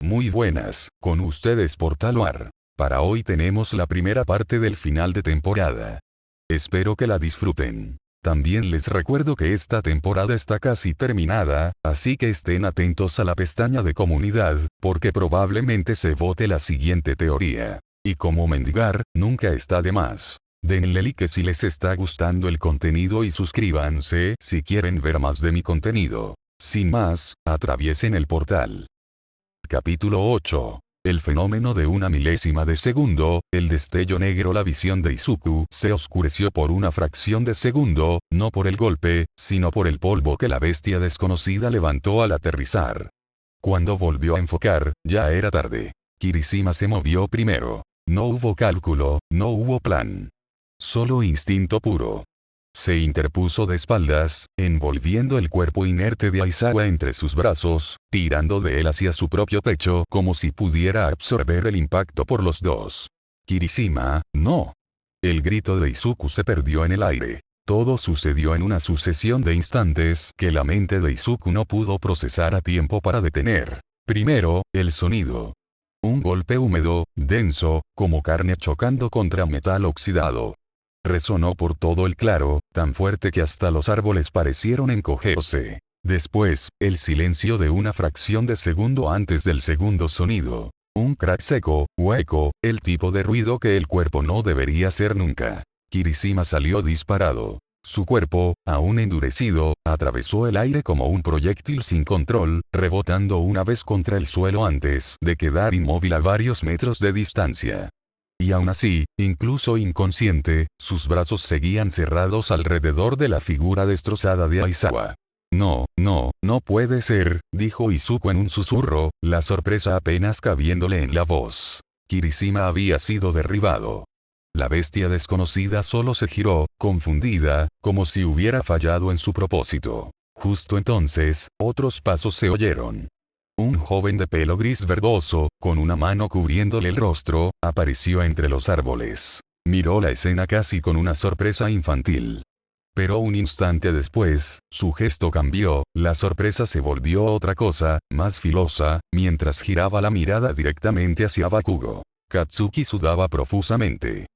Muy buenas, con ustedes Portal War. Para hoy tenemos la primera parte del final de temporada. Espero que la disfruten. También les recuerdo que esta temporada está casi terminada, así que estén atentos a la pestaña de comunidad, porque probablemente se vote la siguiente teoría. Y como mendigar, nunca está de más. Denle like si les está gustando el contenido y suscríbanse si quieren ver más de mi contenido. Sin más, atraviesen el portal. Capítulo 8. El fenómeno de una milésima de segundo, el destello negro. La visión de Izuku se oscureció por una fracción de segundo, no por el golpe, sino por el polvo que la bestia desconocida levantó al aterrizar. Cuando volvió a enfocar, ya era tarde. Kirishima se movió primero. No hubo cálculo, no hubo plan. Solo instinto puro. Se interpuso de espaldas, envolviendo el cuerpo inerte de Aizawa entre sus brazos, tirando de él hacia su propio pecho como si pudiera absorber el impacto por los dos. Kirishima, no. El grito de Izuku se perdió en el aire. Todo sucedió en una sucesión de instantes que la mente de Izuku no pudo procesar a tiempo para detener. Primero, el sonido. Un golpe húmedo, denso, como carne chocando contra metal oxidado. Resonó por todo el claro, tan fuerte que hasta los árboles parecieron encogerse. Después, el silencio de una fracción de segundo antes del segundo sonido. Un crack seco, hueco, el tipo de ruido que el cuerpo no debería hacer nunca. Kirishima salió disparado. Su cuerpo, aún endurecido, atravesó el aire como un proyectil sin control, rebotando una vez contra el suelo antes de quedar inmóvil a varios metros de distancia. Y aún así, incluso inconsciente, sus brazos seguían cerrados alrededor de la figura destrozada de Aizawa. No puede ser, dijo Izuku en un susurro, la sorpresa apenas cabiéndole en la voz. Kirishima había sido derribado. La bestia desconocida solo se giró, confundida, como si hubiera fallado en su propósito. Justo entonces, otros pasos se oyeron. Un joven de pelo gris verdoso, con una mano cubriéndole el rostro, apareció entre los árboles. Miró la escena casi con una sorpresa infantil. Pero un instante después, su gesto cambió, la sorpresa se volvió otra cosa, más filosa, mientras giraba la mirada directamente hacia Bakugo. Katsuki sudaba profusamente.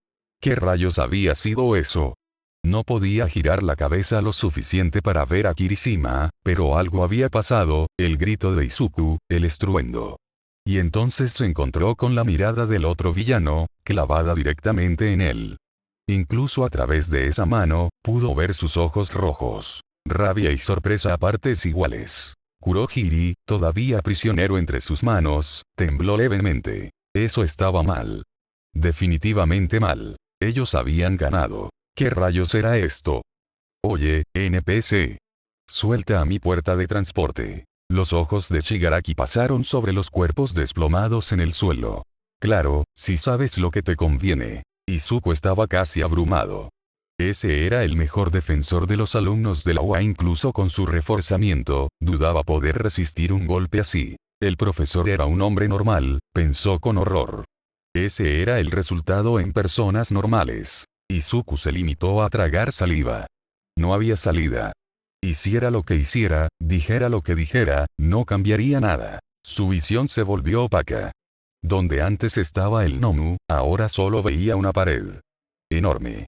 ¿Qué rayos había sido eso? No podía girar la cabeza lo suficiente para ver a Kirishima, pero algo había pasado, el grito de Izuku, el estruendo. Y entonces se encontró con la mirada del otro villano, clavada directamente en él. Incluso a través de esa mano, pudo ver sus ojos rojos. Rabia y sorpresa a partes iguales. Kurohiri, todavía prisionero entre sus manos, tembló levemente. Eso estaba mal. Definitivamente mal. Ellos habían ganado. ¿Qué rayos era esto? Oye, NPC. Suelta a mi puerta de transporte. Los ojos de Shigaraki pasaron sobre los cuerpos desplomados en el suelo. Claro, si sabes lo que te conviene. Izuku estaba casi abrumado. Ese era el mejor defensor de los alumnos de la UA. Incluso con su reforzamiento, dudaba poder resistir un golpe así. El profesor era un hombre normal, pensó con horror. Ese era el resultado en personas normales. Izuku se limitó a tragar saliva. No había salida. Hiciera lo que hiciera, dijera lo que dijera, no cambiaría nada. Su visión se volvió opaca. Donde antes estaba el Nomu, ahora solo veía una pared. Enorme.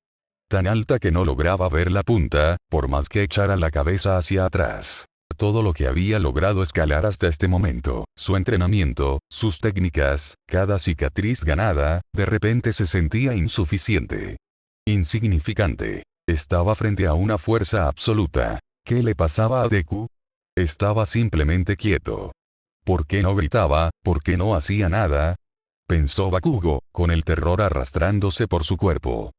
Tan alta que no lograba ver la punta, por más que echara la cabeza hacia atrás. Todo lo que había logrado escalar hasta este momento, su entrenamiento, sus técnicas, cada cicatriz ganada, de repente se sentía insuficiente. Insignificante. Estaba frente a una fuerza absoluta. ¿Qué le pasaba a Deku? Estaba simplemente quieto. ¿Por qué no gritaba? ¿Por qué no hacía nada? Pensó Bakugo, con el terror arrastrándose por su cuerpo.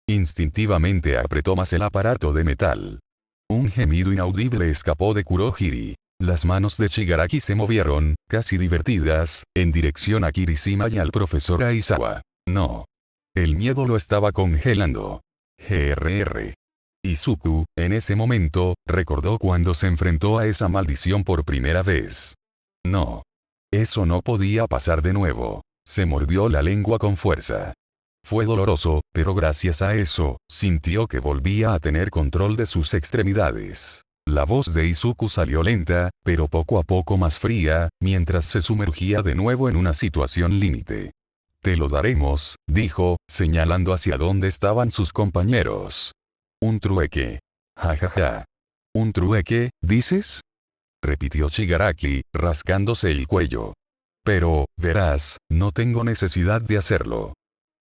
Instintivamente apretó más el aparato de metal. Un gemido inaudible escapó de Kurohiri. Las manos de Shigaraki se movieron, casi divertidas, en dirección a Kirishima y al profesor Aizawa. No. El miedo lo estaba congelando. Grr. Izuku, en ese momento, recordó cuando se enfrentó a esa maldición por primera vez. No. Eso no podía pasar de nuevo. Se mordió la lengua con fuerza. Fue doloroso, pero gracias a eso, sintió que volvía a tener control de sus extremidades. La voz de Izuku salió lenta, pero poco a poco más fría, mientras se sumergía de nuevo en una situación límite. Te lo daremos, dijo, señalando hacia dónde estaban sus compañeros. Un trueque. Jajaja. ¿Un trueque, dices? Repitió Shigaraki, rascándose el cuello. Pero, verás, no tengo necesidad de hacerlo.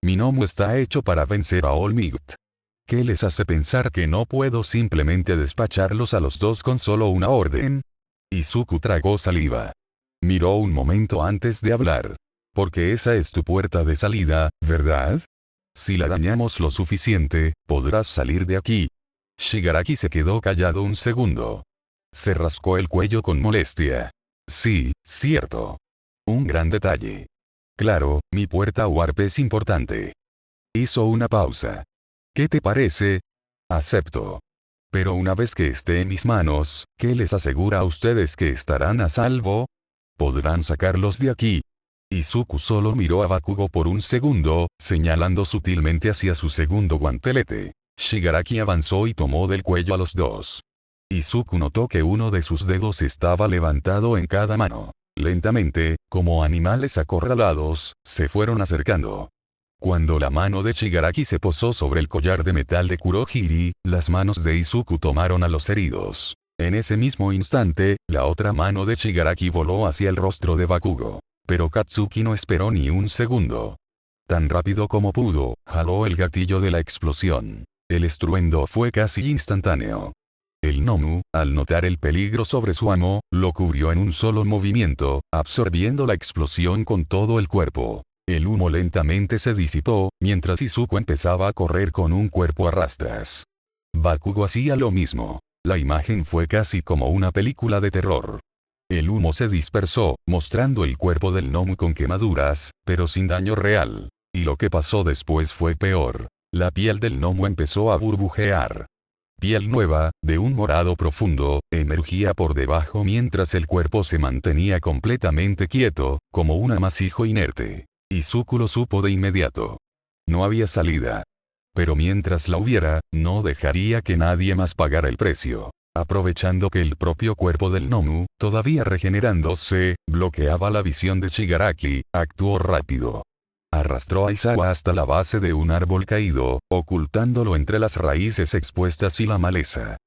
Mi Nomu está hecho para vencer a All Might. ¿Qué les hace pensar que no puedo simplemente despacharlos a los dos con solo una orden? Izuku tragó saliva. Miró un momento antes de hablar. Porque esa es tu puerta de salida, ¿verdad? Si la dañamos lo suficiente, podrás salir de aquí. Shigaraki se quedó callado un segundo. Se rascó el cuello con molestia. Sí, cierto. Un gran detalle. Claro, mi puerta warp es importante. Hizo una pausa. ¿Qué te parece? Acepto. Pero una vez que esté en mis manos, ¿qué les asegura a ustedes que estarán a salvo? ¿Podrán sacarlos de aquí? Izuku solo miró a Bakugo por un segundo, señalando sutilmente hacia su segundo guantelete. Shigaraki avanzó y tomó del cuello a los dos. Izuku notó que uno de sus dedos estaba levantado en cada mano. Lentamente, como animales acorralados, se fueron acercando. Cuando la mano de Shigaraki se posó sobre el collar de metal de Kurohiri, las manos de Izuku tomaron a los heridos. En ese mismo instante, la otra mano de Shigaraki voló hacia el rostro de Bakugo. Pero Katsuki no esperó ni un segundo. Tan rápido como pudo, jaló el gatillo de la explosión. El estruendo fue casi instantáneo. El Nomu, al notar el peligro sobre su amo, lo cubrió en un solo movimiento, absorbiendo la explosión con todo el cuerpo. El humo lentamente se disipó, mientras Izuku empezaba a correr con un cuerpo a rastras. Bakugo hacía lo mismo. La imagen fue casi como una película de terror. El humo se dispersó, mostrando el cuerpo del Nomu con quemaduras, pero sin daño real. Y lo que pasó después fue peor. La piel del Nomu empezó a burbujear. Piel nueva, de un morado profundo, emergía por debajo mientras el cuerpo se mantenía completamente quieto, como un amasijo inerte. Izuku lo supo de inmediato. No había salida. Pero mientras la hubiera, no dejaría que nadie más pagara el precio. Aprovechando que el propio cuerpo del Nomu, todavía regenerándose, bloqueaba la visión de Shigaraki, actuó rápido. Arrastró a Aizawa hasta la base de un árbol caído, ocultándolo entre las raíces expuestas y la maleza.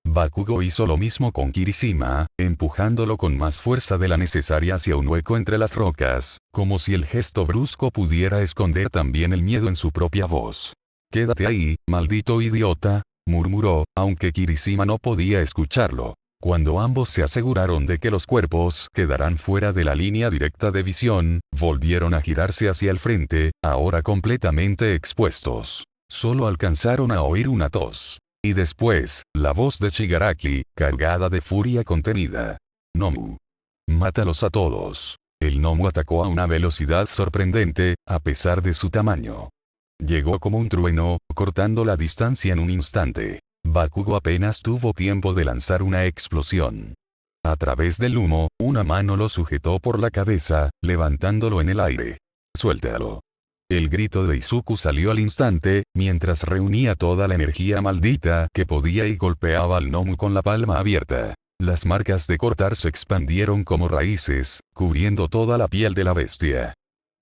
Bakugo hizo lo mismo con Kirishima, empujándolo con más fuerza de la necesaria hacia un hueco entre las rocas, como si el gesto brusco pudiera esconder también el miedo en su propia voz. «Quédate ahí, maldito idiota», murmuró, aunque Kirishima no podía escucharlo. Cuando ambos se aseguraron de que los cuerpos quedarán fuera de la línea directa de visión, volvieron a girarse hacia el frente, ahora completamente expuestos. Solo alcanzaron a oír una tos. Y después, la voz de Shigaraki, cargada de furia contenida. «Nomu. Mátalos a todos». El Nomu atacó a una velocidad sorprendente, a pesar de su tamaño. Llegó como un trueno, cortando la distancia en un instante. Bakugo apenas tuvo tiempo de lanzar una explosión. A través del humo, una mano lo sujetó por la cabeza, levantándolo en el aire. «Suéltalo». El grito de Izuku salió al instante, mientras reunía toda la energía maldita que podía y golpeaba al Nomu con la palma abierta. Las marcas de cortar se expandieron como raíces, cubriendo toda la piel de la bestia.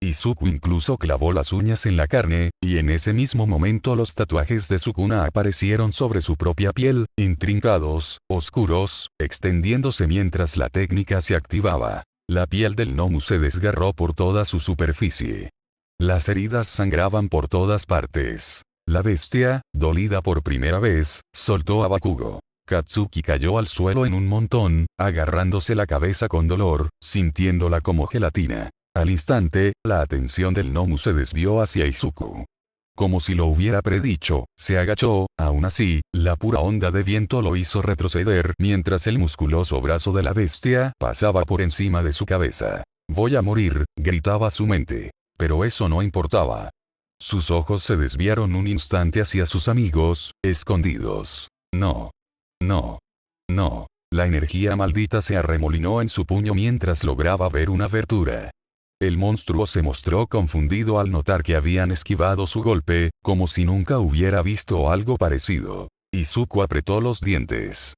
Izuku incluso clavó las uñas en la carne, y en ese mismo momento los tatuajes de Sukuna aparecieron sobre su propia piel, intrincados, oscuros, extendiéndose mientras la técnica se activaba. La piel del Nomu se desgarró por toda su superficie. Las heridas sangraban por todas partes. La bestia, dolida por primera vez, soltó a Bakugo. Katsuki cayó al suelo en un montón, agarrándose la cabeza con dolor, sintiéndola como gelatina. Al instante, la atención del Nomu se desvió hacia Izuku. Como si lo hubiera predicho, se agachó, aún así, la pura onda de viento lo hizo retroceder mientras el musculoso brazo de la bestia pasaba por encima de su cabeza. «Voy a morir», gritaba su mente. Pero eso no importaba. Sus ojos se desviaron un instante hacia sus amigos, escondidos. No. No. No. La energía maldita se arremolinó en su puño mientras lograba ver una abertura. El monstruo se mostró confundido al notar que habían esquivado su golpe, como si nunca hubiera visto algo parecido. Izuku apretó los dientes.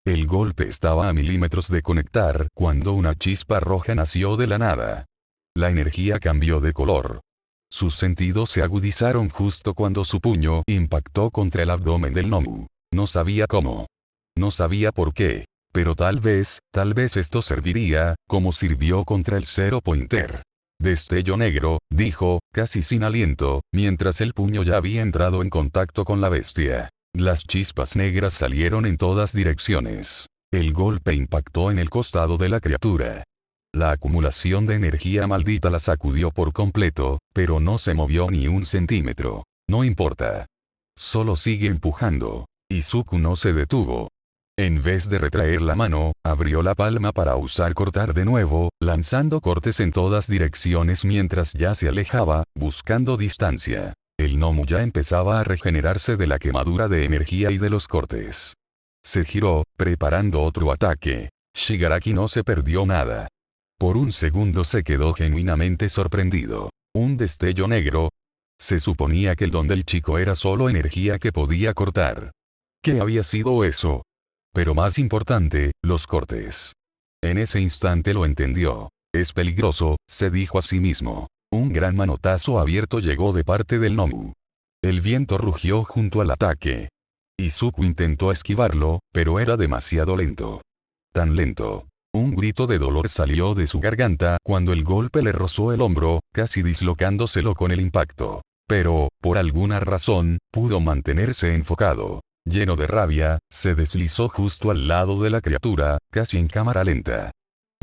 El golpe estaba a milímetros de conectar cuando una chispa roja nació de la nada. La energía cambió de color. Sus sentidos se agudizaron justo cuando su puño impactó contra el abdomen del gnomo. No sabía cómo. No sabía por qué. Pero tal vez esto serviría, como sirvió contra el Zero Pointer. Destello negro, dijo, casi sin aliento, mientras el puño ya había entrado en contacto con la bestia. Las chispas negras salieron en todas direcciones. El golpe impactó en el costado de la criatura. La acumulación de energía maldita la sacudió por completo, pero no se movió ni un centímetro. No importa. Solo sigue empujando. Izuku no se detuvo. En vez de retraer la mano, abrió la palma para usar cortar de nuevo, lanzando cortes en todas direcciones mientras ya se alejaba, buscando distancia. El gnomo ya empezaba a regenerarse de la quemadura de energía y de los cortes. Se giró, preparando otro ataque. Shigaraki no se perdió nada. Por un segundo se quedó genuinamente sorprendido. Un destello negro. Se suponía que el don del chico era solo energía que podía cortar. ¿Qué había sido eso? Pero más importante, los cortes. En ese instante lo entendió. Es peligroso, se dijo a sí mismo. Un gran manotazo abierto llegó de parte del gnomo. El viento rugió junto al ataque. Izuku intentó esquivarlo, pero era demasiado lento. Tan lento. Un grito de dolor salió de su garganta cuando el golpe le rozó el hombro, casi dislocándoselo con el impacto. Pero, por alguna razón, pudo mantenerse enfocado. Lleno de rabia, se deslizó justo al lado de la criatura, casi en cámara lenta.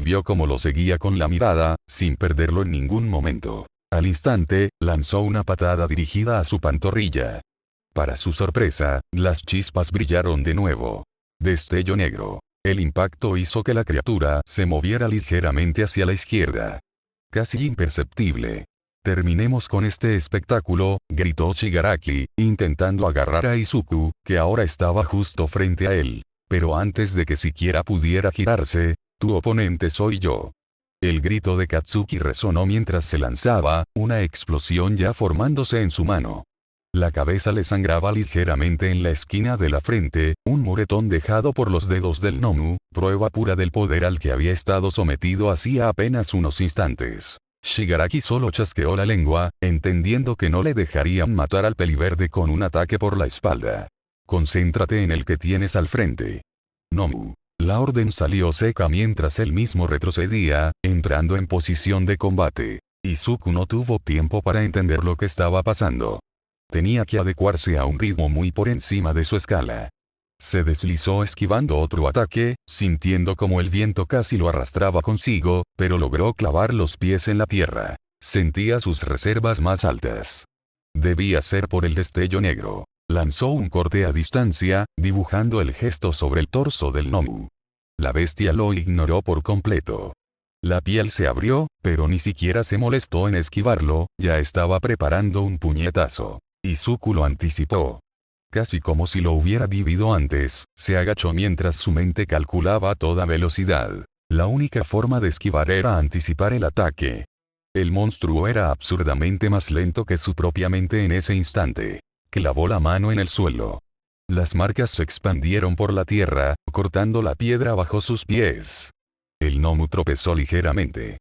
Vio cómo lo seguía con la mirada, sin perderlo en ningún momento. Al instante, lanzó una patada dirigida a su pantorrilla. Para su sorpresa, las chispas brillaron de nuevo. Destello negro. El impacto hizo que la criatura se moviera ligeramente hacia la izquierda. Casi imperceptible. Terminemos con este espectáculo, gritó Shigaraki, intentando agarrar a Izuku, que ahora estaba justo frente a él. Pero antes de que siquiera pudiera girarse, tu oponente soy yo. El grito de Katsuki resonó mientras se lanzaba, una explosión ya formándose en su mano. La cabeza le sangraba ligeramente en la esquina de la frente, un moretón dejado por los dedos del gnomo, prueba pura del poder al que había estado sometido hacía apenas unos instantes. Shigaraki solo chasqueó la lengua, entendiendo que no le dejarían matar al peliverde con un ataque por la espalda. Concéntrate en el que tienes al frente. Gnomo. La orden salió seca mientras él mismo retrocedía, entrando en posición de combate. Izuku no tuvo tiempo para entender lo que estaba pasando. Tenía que adecuarse a un ritmo muy por encima de su escala. Se deslizó esquivando otro ataque, sintiendo como el viento casi lo arrastraba consigo, pero logró clavar los pies en la tierra. Sentía sus reservas más altas. Debía ser por el destello negro. Lanzó un corte a distancia, dibujando el gesto sobre el torso del gnomo. La bestia lo ignoró por completo. La piel se abrió, pero ni siquiera se molestó en esquivarlo, ya estaba preparando un puñetazo. Izuku lo anticipó. Casi como si lo hubiera vivido antes, se agachó mientras su mente calculaba a toda velocidad. La única forma de esquivar era anticipar el ataque. El monstruo era absurdamente más lento que su propia mente en ese instante. Clavó la mano en el suelo. Las marcas se expandieron por la tierra, cortando la piedra bajo sus pies. El gnomo tropezó ligeramente.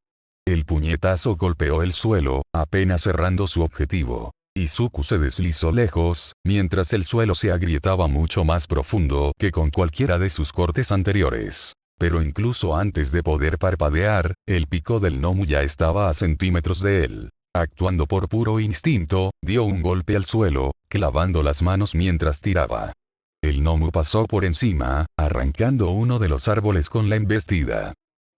El puñetazo golpeó el suelo, apenas cerrando su objetivo. Izuku se deslizó lejos, mientras el suelo se agrietaba mucho más profundo que con cualquiera de sus cortes anteriores. Pero incluso antes de poder parpadear, el pico del gnomo ya estaba a centímetros de él. Actuando por puro instinto, dio un golpe al suelo, clavando las manos mientras tiraba. El gnomo pasó por encima, arrancando uno de los árboles con la embestida.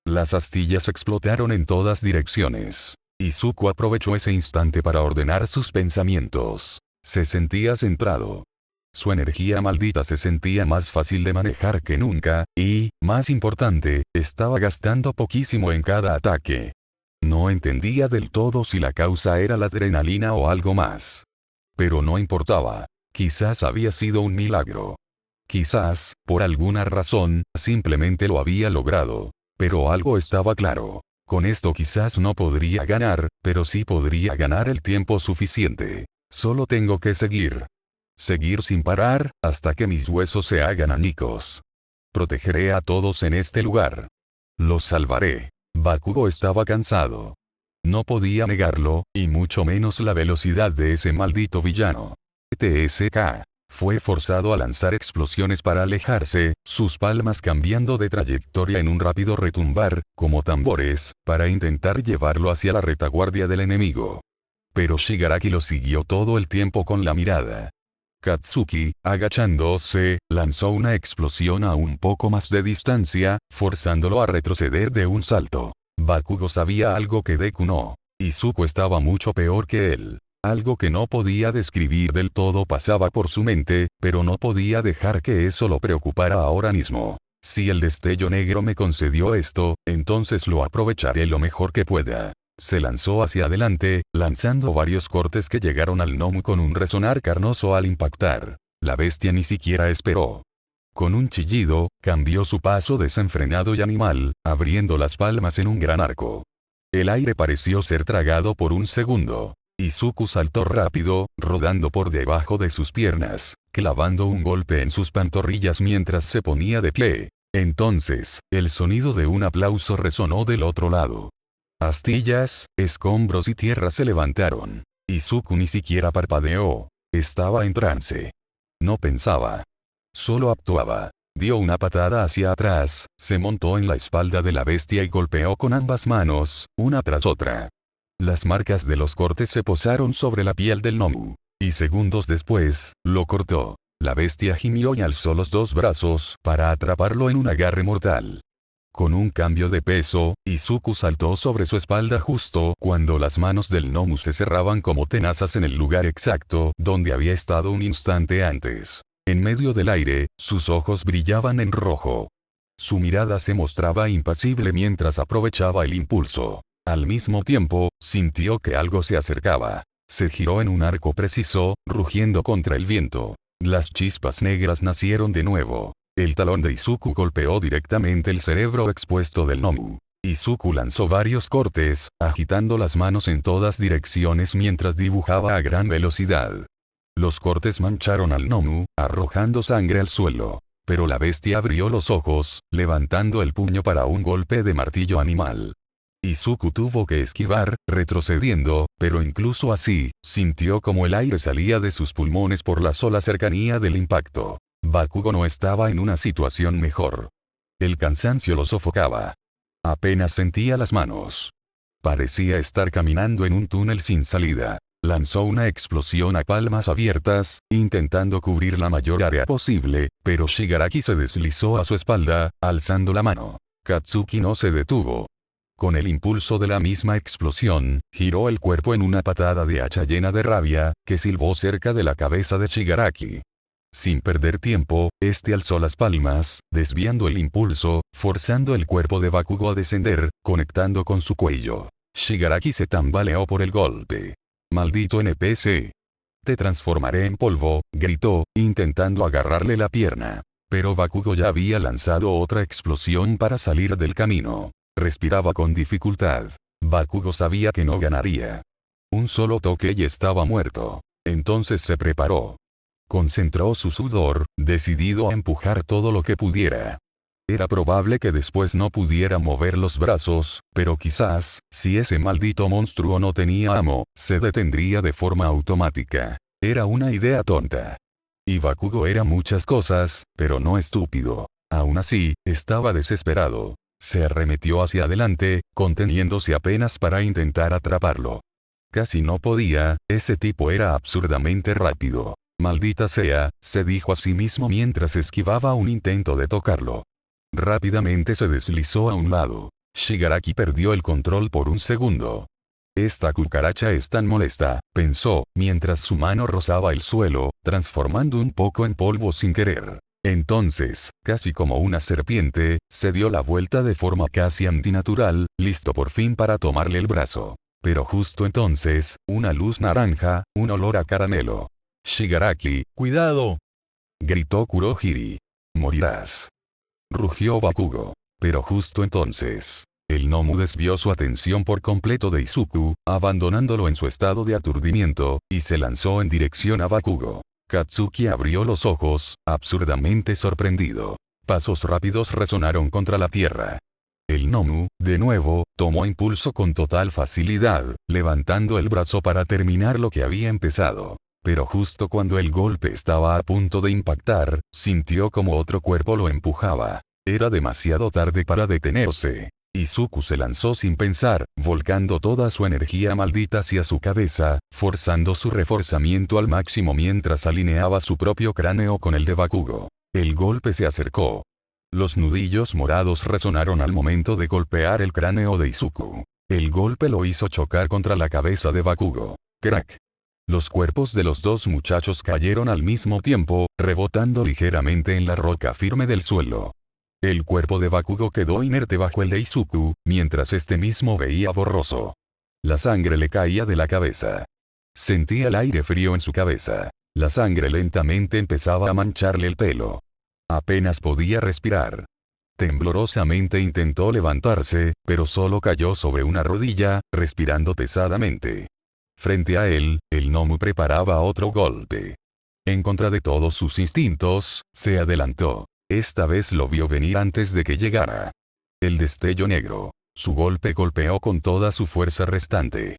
Las astillas explotaron en todas direcciones. Izuku aprovechó ese instante para ordenar sus pensamientos. Se sentía centrado. Su energía maldita se sentía más fácil de manejar que nunca, y, más importante, estaba gastando poquísimo en cada ataque. No entendía del todo si la causa era la adrenalina o algo más. Pero no importaba. Quizás había sido un milagro. Quizás, por alguna razón, simplemente lo había logrado. Pero algo estaba claro. Con esto quizás no podría ganar, pero sí podría ganar el tiempo suficiente. Solo tengo que seguir. Seguir sin parar, hasta que mis huesos se hagan añicos. Protegeré a todos en este lugar. Los salvaré. Bakugo estaba cansado. No podía negarlo, y mucho menos la velocidad de ese maldito villano. TSK. Fue forzado a lanzar explosiones para alejarse, sus palmas cambiando de trayectoria en un rápido retumbar, como tambores, para intentar llevarlo hacia la retaguardia del enemigo. Pero Shigaraki lo siguió todo el tiempo con la mirada. Katsuki, agachándose, lanzó una explosión a un poco más de distancia, forzándolo a retroceder de un salto. Bakugo sabía algo que Deku no. Izuku estaba mucho peor que él. Algo que no podía describir del todo pasaba por su mente, pero no podía dejar que eso lo preocupara ahora mismo. Si el destello negro me concedió esto, entonces lo aprovecharé lo mejor que pueda. Se lanzó hacia adelante, lanzando varios cortes que llegaron al gnomo con un resonar carnoso al impactar. La bestia ni siquiera esperó. Con un chillido, cambió su paso desenfrenado y animal, abriendo las palmas en un gran arco. El aire pareció ser tragado por un segundo. Izuku saltó rápido, rodando por debajo de sus piernas, clavando un golpe en sus pantorrillas mientras se ponía de pie. Entonces, el sonido de un aplauso resonó del otro lado. Astillas, escombros y tierra se levantaron. Izuku ni siquiera parpadeó. Estaba en trance. No pensaba. Solo actuaba. Dio una patada hacia atrás, se montó en la espalda de la bestia y golpeó con ambas manos, una tras otra. Las marcas de los cortes se posaron sobre la piel del gnomo. Y segundos después, lo cortó. La bestia gimió y alzó los dos brazos para atraparlo en un agarre mortal. Con un cambio de peso, Izuku saltó sobre su espalda justo cuando las manos del gnomo se cerraban como tenazas en el lugar exacto donde había estado un instante antes. En medio del aire, sus ojos brillaban en rojo. Su mirada se mostraba impasible mientras aprovechaba el impulso. Al mismo tiempo, sintió que algo se acercaba. Se giró en un arco preciso, rugiendo contra el viento. Las chispas negras nacieron de nuevo. El talón de Izuku golpeó directamente el cerebro expuesto del gnomo. Izuku lanzó varios cortes, agitando las manos en todas direcciones mientras dibujaba a gran velocidad. Los cortes mancharon al gnomo, arrojando sangre al suelo. Pero la bestia abrió los ojos, levantando el puño para un golpe de martillo animal. Izuku tuvo que esquivar, retrocediendo, pero incluso así, sintió como el aire salía de sus pulmones por la sola cercanía del impacto. Bakugo no estaba en una situación mejor. El cansancio lo sofocaba. Apenas sentía las manos. Parecía estar caminando en un túnel sin salida. Lanzó una explosión a palmas abiertas, intentando cubrir la mayor área posible, pero Shigaraki se deslizó a su espalda, alzando la mano. Katsuki no se detuvo. Con el impulso de la misma explosión, giró el cuerpo en una patada de hacha llena de rabia, que silbó cerca de la cabeza de Shigaraki. Sin perder tiempo, este alzó las palmas, desviando el impulso, forzando el cuerpo de Bakugo a descender, conectando con su cuello. Shigaraki se tambaleó por el golpe. «Maldito NPC. Te transformaré en polvo», gritó, intentando agarrarle la pierna. Pero Bakugo ya había lanzado otra explosión para salir del camino. Respiraba con dificultad. Bakugo sabía que no ganaría. Un solo toque y estaba muerto. Entonces se preparó. Concentró su sudor, decidido a empujar todo lo que pudiera. Era probable que después no pudiera mover los brazos, pero quizás, si ese maldito monstruo no tenía amo, se detendría de forma automática. Era una idea tonta. Y Bakugo era muchas cosas, pero no estúpido. Aún así, estaba desesperado. Se arremetió hacia adelante, conteniéndose apenas para intentar atraparlo. Casi no podía, ese tipo era absurdamente rápido. Maldita sea, se dijo a sí mismo mientras esquivaba un intento de tocarlo. Rápidamente se deslizó a un lado. Shigaraki perdió el control por un segundo. Esta cucaracha es tan molesta, pensó, mientras su mano rozaba el suelo, transformando un poco en polvo sin querer. Entonces, casi como una serpiente, se dio la vuelta de forma casi antinatural, listo por fin para tomarle el brazo. Pero justo entonces, una luz naranja, un olor a caramelo. «Shigaraki, cuidado», gritó Kurohiri. «Morirás», rugió Bakugo. Pero justo entonces, el gnomo desvió su atención por completo de Izuku, abandonándolo en su estado de aturdimiento, y se lanzó en dirección a Bakugo. Katsuki abrió los ojos, absurdamente sorprendido. Pasos rápidos resonaron contra la tierra. El Nomu, de nuevo, tomó impulso con total facilidad, levantando el brazo para terminar lo que había empezado. Pero justo cuando el golpe estaba a punto de impactar, sintió como otro cuerpo lo empujaba. Era demasiado tarde para detenerse. Izuku se lanzó sin pensar, volcando toda su energía maldita hacia su cabeza, forzando su reforzamiento al máximo mientras alineaba su propio cráneo con el de Bakugo. El golpe se acercó. Los nudillos morados resonaron al momento de golpear el cráneo de Izuku. El golpe lo hizo chocar contra la cabeza de Bakugo. ¡Crack! Los cuerpos de los dos muchachos cayeron al mismo tiempo, rebotando ligeramente en la roca firme del suelo. El cuerpo de Bakugo quedó inerte bajo el de Izuku, mientras este mismo veía borroso. La sangre le caía de la cabeza. Sentía el aire frío en su cabeza. La sangre lentamente empezaba a mancharle el pelo. Apenas podía respirar. Temblorosamente intentó levantarse, pero solo cayó sobre una rodilla, respirando pesadamente. Frente a él, el Nomu preparaba otro golpe. En contra de todos sus instintos, se adelantó. Esta vez lo vio venir antes de que llegara. El destello negro. Su golpe golpeó con toda su fuerza restante.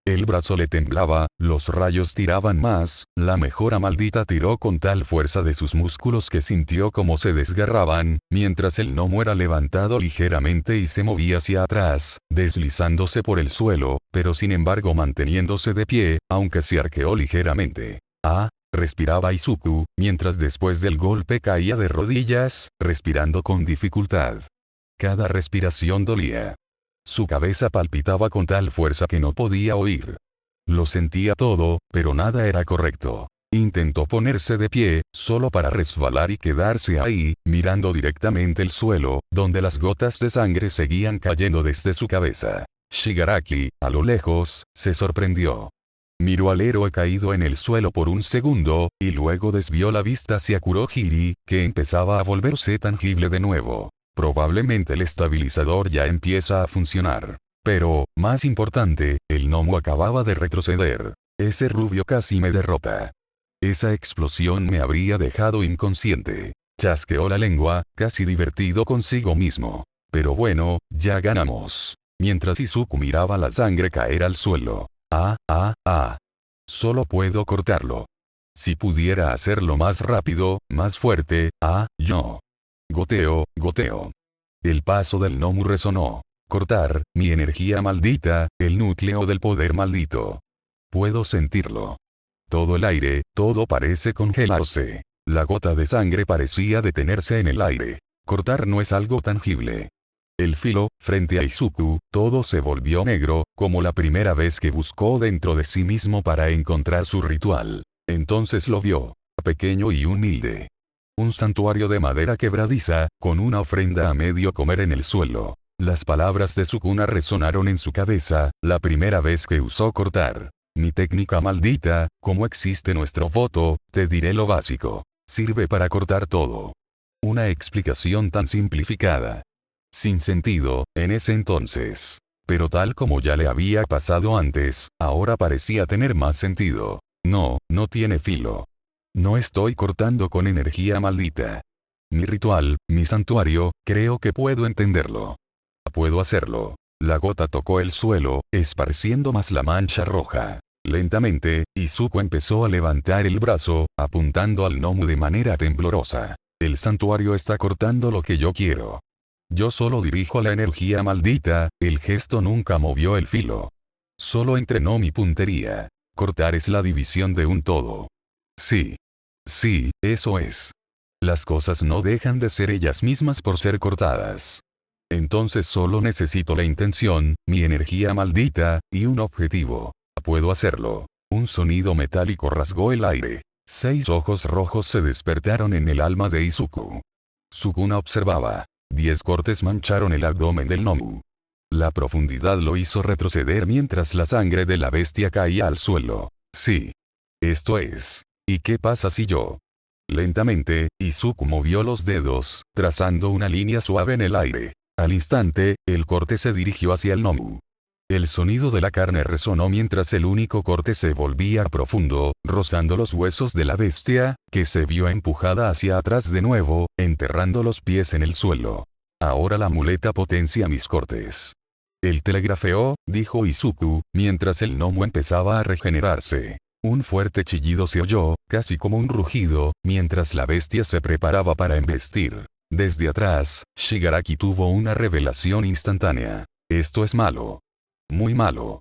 El brazo le temblaba, los rayos tiraban más, la mejora maldita tiró con tal fuerza de sus músculos que sintió como se desgarraban, mientras el gnomo era levantado ligeramente y se movía hacia atrás, deslizándose por el suelo, pero sin embargo manteniéndose de pie, aunque se arqueó ligeramente. Respiraba Izuku, mientras después del golpe caía de rodillas, respirando con dificultad. Cada respiración dolía. Su cabeza palpitaba con tal fuerza que no podía oír. Lo sentía todo, pero nada era correcto. Intentó ponerse de pie, solo para resbalar y quedarse ahí, mirando directamente el suelo, donde las gotas de sangre seguían cayendo desde su cabeza. Shigaraki, a lo lejos, se sorprendió. Miró al héroe caído en el suelo por un segundo, y luego desvió la vista hacia Kurohiri, que empezaba a volverse tangible de nuevo. Probablemente el estabilizador ya empieza a funcionar. Pero, más importante, el gnomo acababa de retroceder. Ese rubio casi me derrota. Esa explosión me habría dejado inconsciente. Chasqueó la lengua, casi divertido consigo mismo. Pero bueno, ya ganamos. Mientras Izuku miraba la sangre caer al suelo. Solo puedo cortarlo. Si pudiera hacerlo más rápido, más fuerte, yo. Goteo, goteo. El paso del gnomo resonó. Cortar, mi energía maldita, el núcleo del poder maldito. Puedo sentirlo. Todo el aire, todo parece congelarse. La gota de sangre parecía detenerse en el aire. Cortar no es algo tangible. El filo, frente a Izuku, todo se volvió negro, como la primera vez que buscó dentro de sí mismo para encontrar su ritual. Entonces lo vio. Pequeño y humilde. Un santuario de madera quebradiza, con una ofrenda a medio comer en el suelo. Las palabras de Sukuna resonaron en su cabeza, la primera vez que usó cortar. Mi técnica maldita, como existe nuestro voto, te diré lo básico. Sirve para cortar todo. Una explicación tan simplificada. Sin sentido, en ese entonces. Pero tal como ya le había pasado antes, ahora parecía tener más sentido. No tiene filo. No estoy cortando con energía maldita. Mi ritual, mi santuario, creo que puedo entenderlo. Puedo hacerlo. La gota tocó el suelo, esparciendo más la mancha roja. Lentamente, Izuku empezó a levantar el brazo, apuntando al gnomo de manera temblorosa. El santuario está cortando lo que yo quiero. Yo solo dirijo la energía maldita, el gesto nunca movió el filo. Solo entrenó mi puntería. Cortar es la división de un todo. Sí, eso es. Las cosas no dejan de ser ellas mismas por ser cortadas. Entonces solo necesito la intención, mi energía maldita, y un objetivo. Puedo hacerlo. Un sonido metálico rasgó el aire. 6 ojos rojos se despertaron en el alma de Izuku. Sukuna observaba. 10 cortes mancharon el abdomen del gnomo. La profundidad lo hizo retroceder mientras la sangre de la bestia caía al suelo. Sí. Esto es. ¿Y qué pasa si yo? Lentamente, Izuku movió los dedos, trazando una línea suave en el aire. Al instante, el corte se dirigió hacia el gnomo. El sonido de la carne resonó mientras el único corte se volvía profundo, rozando los huesos de la bestia, que se vio empujada hacia atrás de nuevo, enterrando los pies en el suelo. Ahora la muleta potencia mis cortes. El telegrafeó, dijo Izuku, mientras el gnomo empezaba a regenerarse. Un fuerte chillido se oyó, casi como un rugido, mientras la bestia se preparaba para embestir. Desde atrás, Shigaraki tuvo una revelación instantánea. Esto es malo. Muy malo.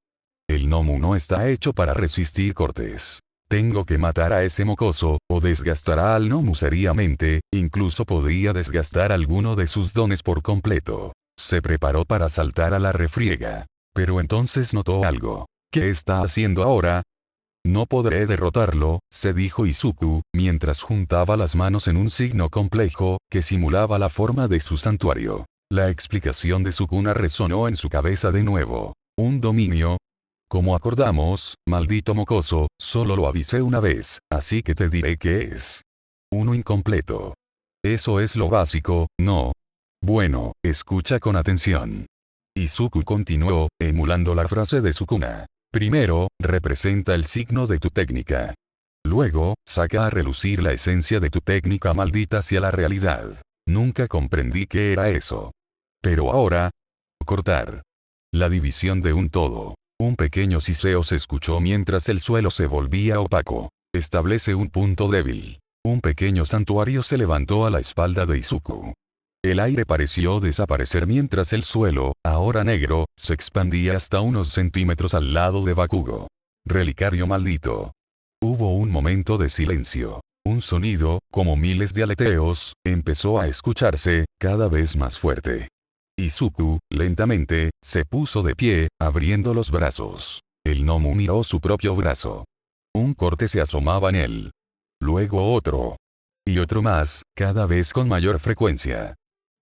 El gnomo no está hecho para resistir cortes. Tengo que matar a ese mocoso, o desgastará al gnomo seriamente, incluso podría desgastar alguno de sus dones por completo. Se preparó para saltar a la refriega. Pero entonces notó algo. ¿Qué está haciendo ahora? No podré derrotarlo, se dijo Izuku, mientras juntaba las manos en un signo complejo, que simulaba la forma de su santuario. La explicación de Sukuna resonó en su cabeza de nuevo. Un dominio. Como acordamos, maldito mocoso, solo lo avisé una vez, así que te diré qué es. Uno incompleto. Eso es lo básico, ¿no? Bueno, escucha con atención. Izuku continuó, emulando la frase de Sukuna. Primero, representa el signo de tu técnica. Luego, saca a relucir la esencia de tu técnica maldita hacia la realidad. Nunca comprendí qué era eso. Pero ahora... cortar. La división de un todo. Un pequeño siseo se escuchó mientras el suelo se volvía opaco. Establece un punto débil. Un pequeño santuario se levantó a la espalda de Izuku. El aire pareció desaparecer mientras el suelo, ahora negro, se expandía hasta unos centímetros al lado de Bakugo. Relicario maldito. Hubo un momento de silencio. Un sonido, como miles de aleteos, empezó a escucharse, cada vez más fuerte. Izuku, lentamente, se puso de pie, abriendo los brazos. El gnomo miró su propio brazo. Un corte se asomaba en él. Luego otro. Y otro más, cada vez con mayor frecuencia.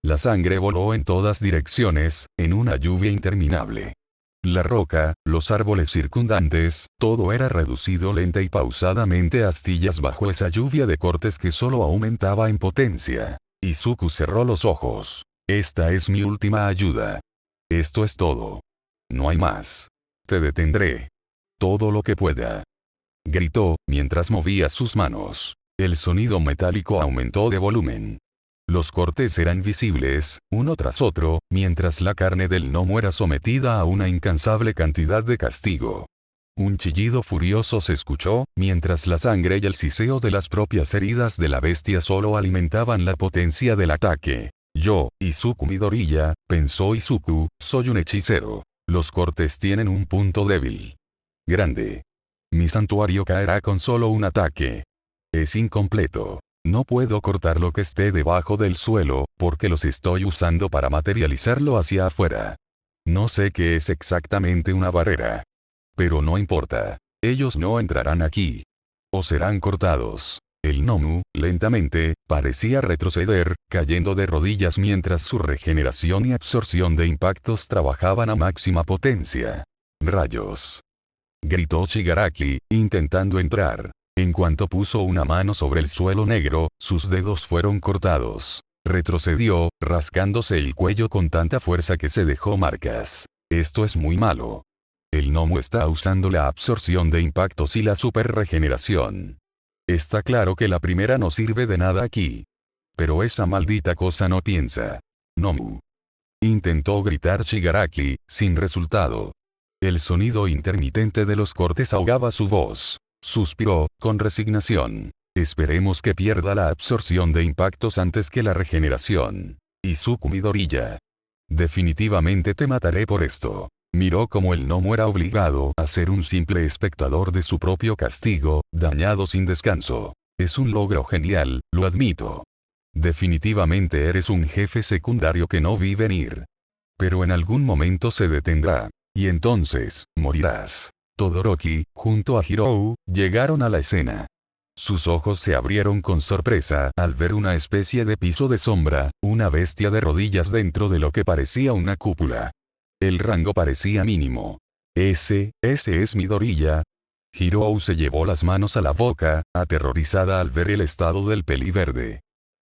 La sangre voló en todas direcciones, en una lluvia interminable. La roca, los árboles circundantes, todo era reducido lenta y pausadamente a astillas bajo esa lluvia de cortes que solo aumentaba en potencia. Izuku cerró los ojos. Esta es mi última ayuda. Esto es todo. No hay más. Te detendré. Todo lo que pueda. Gritó, mientras movía sus manos. El sonido metálico aumentó de volumen. Los cortes eran visibles, uno tras otro, mientras la carne del gnomo era sometida a una incansable cantidad de castigo. Un chillido furioso se escuchó, mientras la sangre y el siseo de las propias heridas de la bestia solo alimentaban la potencia del ataque. Yo, Izuku Midoriya, pensó Izuku, soy un hechicero. Los cortes tienen un punto débil. Grande. Mi santuario caerá con solo un ataque. Es incompleto. No puedo cortar lo que esté debajo del suelo, porque los estoy usando para materializarlo hacia afuera. No sé qué es exactamente una barrera. Pero no importa. Ellos no entrarán aquí. O serán cortados. El gnomo, lentamente, parecía retroceder, cayendo de rodillas mientras su regeneración y absorción de impactos trabajaban a máxima potencia. Rayos. Gritó Shigaraki, intentando entrar. En cuanto puso una mano sobre el suelo negro, sus dedos fueron cortados. Retrocedió, rascándose el cuello con tanta fuerza que se dejó marcas. Esto es muy malo. El gnomo está usando la absorción de impactos y la superregeneración. Está claro que la primera no sirve de nada aquí. Pero esa maldita cosa no piensa. Gnomo. Intentó gritar Shigaraki, sin resultado. El sonido intermitente de los cortes ahogaba su voz. Suspiró, con resignación. Esperemos que pierda la absorción de impactos antes que la regeneración. Izuku Midoriya. Definitivamente te mataré por esto. Miró como el gnomo era obligado a ser un simple espectador de su propio castigo, dañado sin descanso. Es un logro genial, lo admito. Definitivamente eres un jefe secundario que no vi venir. Pero en algún momento se detendrá. Y entonces, morirás. Todoroki, junto a Hirou, llegaron a la escena. Sus ojos se abrieron con sorpresa al ver una especie de piso de sombra, una bestia de rodillas dentro de lo que parecía una cúpula. El rango parecía mínimo. Ese es Midoriya. Hirou se llevó las manos a la boca, aterrorizada al ver el estado del peliverde.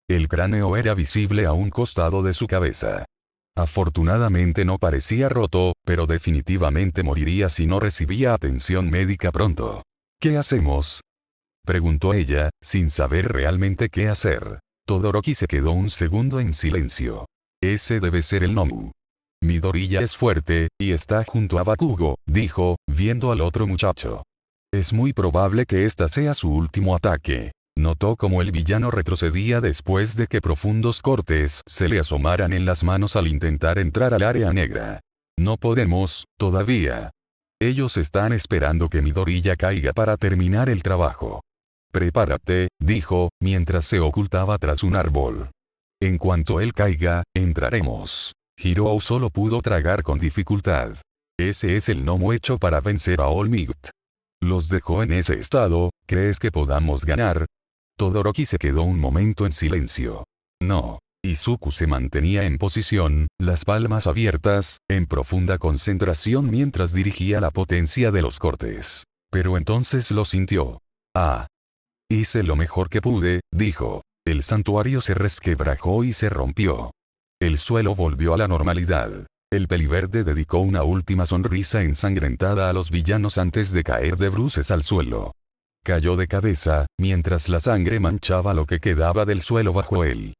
El cráneo era visible a un costado de su cabeza. Afortunadamente no parecía roto, pero definitivamente moriría si no recibía atención médica pronto. ¿Qué hacemos?, preguntó ella, sin saber realmente qué hacer. Todoroki se quedó un segundo en silencio. Ese debe ser el Nomu. Midoriya es fuerte, y está junto a Bakugo, dijo, viendo al otro muchacho. Es muy probable que esta sea su último ataque. Notó cómo el villano retrocedía después de que profundos cortes se le asomaran en las manos al intentar entrar al área negra. No podemos, todavía. Ellos están esperando que Midoriya caiga para terminar el trabajo. Prepárate, dijo, mientras se ocultaba tras un árbol. En cuanto él caiga, entraremos. Hirou solo pudo tragar con dificultad. Ese es el Nomu hecho para vencer a All Might. Los dejó en ese estado, ¿crees que podamos ganar? Todoroki se quedó un momento en silencio. No. Izuku se mantenía en posición, las palmas abiertas, en profunda concentración mientras dirigía la potencia de los cortes. Pero entonces lo sintió. Ah. Hice lo mejor que pude, dijo. El santuario se resquebrajó y se rompió. El suelo volvió a la normalidad. El peliverde dedicó una última sonrisa ensangrentada a los villanos antes de caer de bruces al suelo. Cayó de cabeza, mientras la sangre manchaba lo que quedaba del suelo bajo él.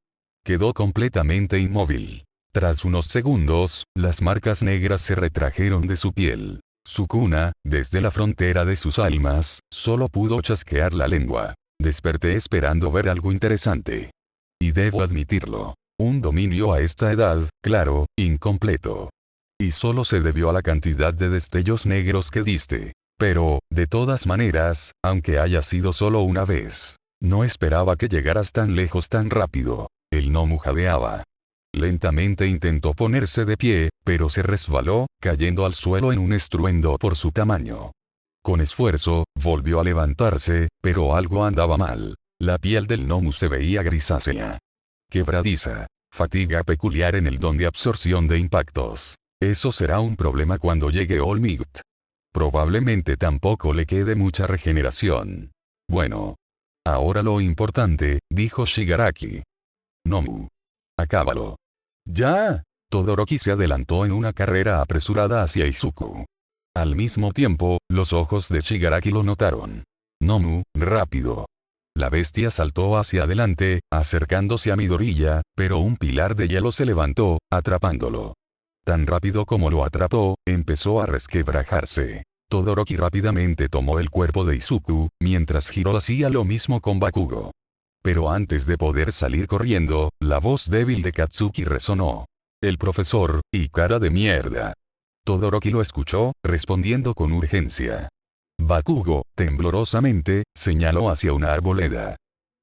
Quedó completamente inmóvil. Tras unos segundos, las marcas negras se retrajeron de su piel. Sukuna, desde la frontera de sus almas, solo pudo chasquear la lengua. Desperté esperando ver algo interesante. Y debo admitirlo. Un dominio a esta edad, claro, incompleto. Y solo se debió a la cantidad de destellos negros que diste. Pero, de todas maneras, aunque haya sido solo una vez, no esperaba que llegaras tan lejos tan rápido. El Nomu jadeaba. Lentamente intentó ponerse de pie, pero se resbaló, cayendo al suelo en un estruendo por su tamaño. Con esfuerzo, volvió a levantarse, pero algo andaba mal. La piel del Nomu se veía grisácea. Quebradiza. Fatiga peculiar en el don de absorción de impactos. Eso será un problema cuando llegue All Might. Probablemente tampoco le quede mucha regeneración. Bueno. Ahora lo importante, dijo Shigaraki. Nomu. Acábalo. ¡Ya! Todoroki se adelantó en una carrera apresurada hacia Izuku. Al mismo tiempo, los ojos de Shigaraki lo notaron. Nomu, rápido. La bestia saltó hacia adelante, acercándose a Midoriya, pero un pilar de hielo se levantó, atrapándolo. Tan rápido como lo atrapó, empezó a resquebrajarse. Todoroki rápidamente tomó el cuerpo de Izuku, mientras Hiro hacía lo mismo con Bakugo. Pero antes de poder salir corriendo, la voz débil de Katsuki resonó. El profesor, y cara de mierda. Todoroki lo escuchó, respondiendo con urgencia. Bakugo, temblorosamente, señaló hacia una arboleda.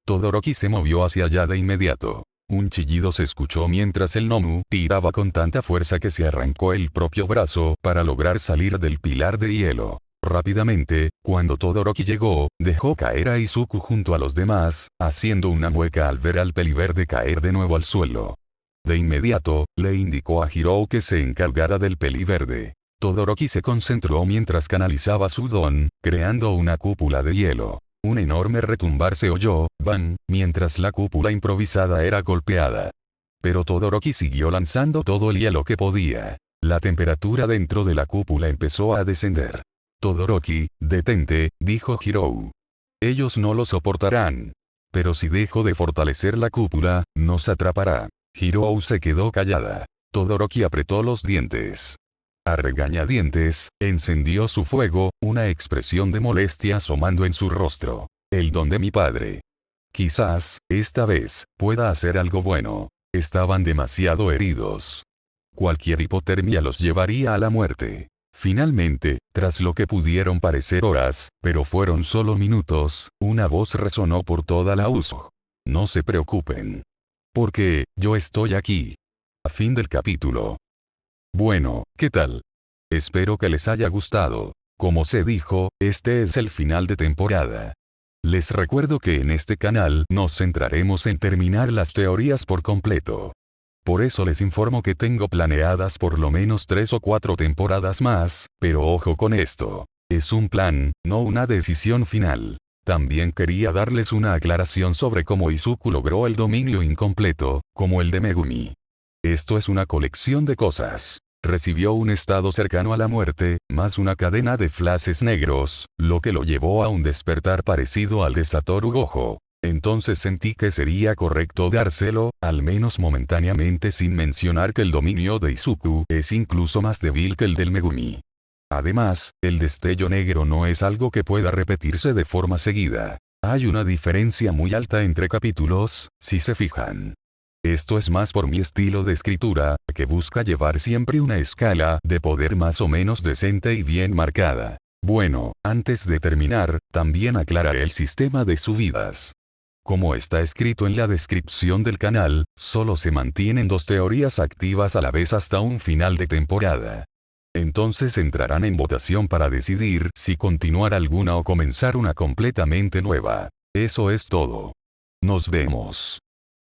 Todoroki se movió hacia allá de inmediato. Un chillido se escuchó mientras el Nomu tiraba con tanta fuerza que se arrancó el propio brazo para lograr salir del pilar de hielo. Rápidamente, cuando Todoroki llegó, dejó caer a Izuku junto a los demás, haciendo una mueca al ver al peliverde caer de nuevo al suelo. De inmediato, le indicó a Hirou que se encargara del peliverde. Todoroki se concentró mientras canalizaba su don, creando una cúpula de hielo. Un enorme retumbar se oyó, ¡bang!, mientras la cúpula improvisada era golpeada. Pero Todoroki siguió lanzando todo el hielo que podía. La temperatura dentro de la cúpula empezó a descender. Todoroki, detente, dijo Hirou. Ellos no lo soportarán. Pero si dejo de fortalecer la cúpula, nos atrapará. Hirou se quedó callada. Todoroki apretó los dientes. A regañadientes, encendió su fuego, una expresión de molestia asomando en su rostro. El don de mi padre. Quizás, esta vez, pueda hacer algo bueno. Estaban demasiado heridos. Cualquier hipotermia los llevaría a la muerte. Finalmente, tras lo que pudieron parecer horas, pero fueron solo minutos, una voz resonó por toda la Usopp. No se preocupen. Porque, yo estoy aquí. A fin del capítulo. Bueno, ¿qué tal? Espero que les haya gustado. Como se dijo, este es el final de temporada. Les recuerdo que en este canal nos centraremos en terminar las teorías por completo. Por eso les informo que tengo planeadas por lo menos 3 o 4 temporadas más, pero ojo con esto. Es un plan, no una decisión final. También quería darles una aclaración sobre cómo Izuku logró el dominio incompleto, como el de Megumi. Esto es una colección de cosas. Recibió un estado cercano a la muerte, más una cadena de flashes negros, lo que lo llevó a un despertar parecido al de Satoru Gojo. Entonces sentí que sería correcto dárselo, al menos momentáneamente, sin mencionar que el dominio de Izuku es incluso más débil que el del Megumi. Además, el destello negro no es algo que pueda repetirse de forma seguida. Hay una diferencia muy alta entre capítulos, si se fijan. Esto es más por mi estilo de escritura, que busca llevar siempre una escala de poder más o menos decente y bien marcada. Bueno, antes de terminar, también aclararé el sistema de subidas. Como está escrito en la descripción del canal, solo se mantienen 2 teorías activas a la vez hasta un final de temporada. Entonces entrarán en votación para decidir si continuar alguna o comenzar una completamente nueva. Eso es todo. Nos vemos.